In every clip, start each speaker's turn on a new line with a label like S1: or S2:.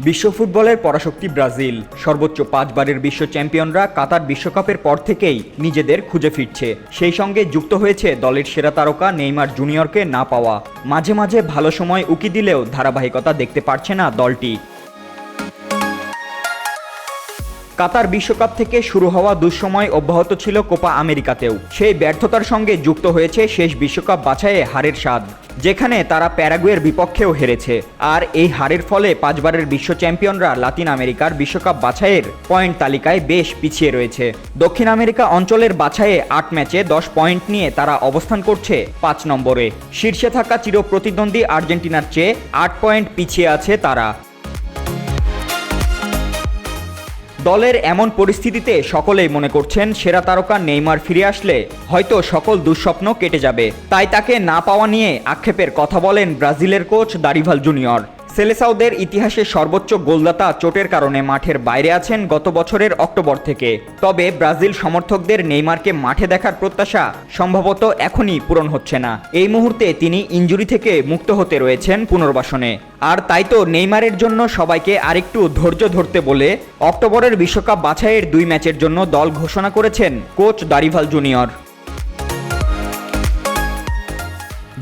S1: বিশ্ব ফুটবলের পরাশক্তি ব্রাজিল। সর্বোচ্চ 5 বারের বিশ্ব চ্যাম্পিয়নরা কাতার বিশ্বকাপের পর থেকেই নিজেদের খুঁজে ফিরছে। সেই সঙ্গে যুক্ত হয়েছে দলের সেরা তারকা নেইমার জুনিয়রকে না পাওয়া। মাঝে মাঝে ভালো সময় উকি দিলেও ধারাবাহিকতা দেখতে পারছে না দলটি। কাতার বিশ্বকাপ থেকে শুরু হওয়া দুঃসময় অব্যাহত ছিল কোপা আমেরিকাতেও। সেই ব্যর্থতার সঙ্গে যুক্ত হয়েছে শেষ বিশ্বকাপ বাছাইয়ে হারের স্বাদ, যেখানে তারা প্যারাগুয়ের বিপক্ষেও হেরেছে। আর এই হারের ফলে 5 বারের বিশ্ব চ্যাম্পিয়নরা লাতিন আমেরিকার বিশ্বকাপ বাছাইয়ের পয়েন্ট তালিকায় বেশ পিছিয়ে রয়েছে। দক্ষিণ আমেরিকা অঞ্চলের বাছাইয়ে 8 ম্যাচে 10 পয়েন্ট নিয়ে তারা অবস্থান করছে 5 নম্বরে। শীর্ষে থাকা চিরপ্রতিদ্বন্দ্বী আর্জেন্টিনার চেয়ে 8 পয়েন্ট পিছিয়ে আছে তারা। দলের এমন পরিস্থিতিতে সকলেই মনে করছেন সেরা তারকা নেইমার ফিরে আসলে হয়তো সকল দুঃস্বপ্ন কেটে যাবে। তাই তাকে না পাওয়া নিয়ে আক্ষেপের কথা বলেন ব্রাজিলের কোচ দারিভাল জুনিয়র। সেলেসাওদের ইতিহাসে সর্বোচ্চ গোলদাতা চোটের কারণে মাঠের বাইরে আছেন গত বছরের অক্টোবর থেকে। তবে ব্রাজিল সমর্থকদের নেইমারকে মাঠে দেখার প্রত্যাশা সম্ভবত এখনই পূরণ হচ্ছে না। এই মুহূর্তে তিনি ইনজুরি থেকে মুক্ত হতে রয়েছেন পুনর্বাসনে। আর তাই তো নেইমারের জন্য সবাইকে আরেকটু ধৈর্য ধরতে বলে অক্টোবরের বিশ্বকাপ বাছাইয়ের 2 ম্যাচের জন্য দল ঘোষণা করেছেন কোচ দারিভাল জুনিয়র।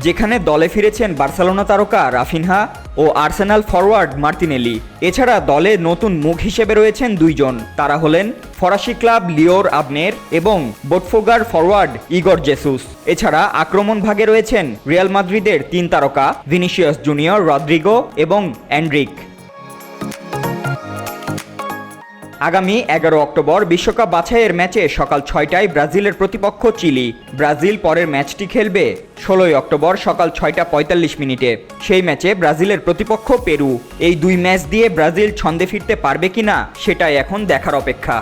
S1: যেখানে দলে ফিরেছেন বার্সেলোনা তারকা রাফিনহা ও আর্সেনাল ফরওয়ার্ড মার্তিনেলি। এছাড়া দলে নতুন মুখ হিসেবে রয়েছেন 2 জন। তারা হলেন ফরাসি ক্লাব লিওর আবনের এবং বোটফোগার ফরওয়ার্ড ইগর জেসুস। এছাড়া আক্রমণ ভাগে রয়েছেন রিয়াল মাদ্রিদের 3 তারকা ভিনিসিয়াস জুনিয়র, রদ্রিগো এবং এন্ড্রিক। আগামী 11 অক্টোবর বিশ্বকাপ বাছাইয়ের ম্যাচে সকাল 6টায় ব্রাজিলের প্রতিপক্ষ চিলি। ব্রাজিল পরের ম্যাচটি খেলবে 16 অক্টোবর সকাল 6টা 45 মিনিটে। সেই ম্যাচে ব্রাজিলের প্রতিপক্ষ পেরু। এই 2 ম্যাচ দিয়ে ব্রাজিল ছন্দে ফিরতে পারবে কিনা সেটাই এখন দেখার অপেক্ষা।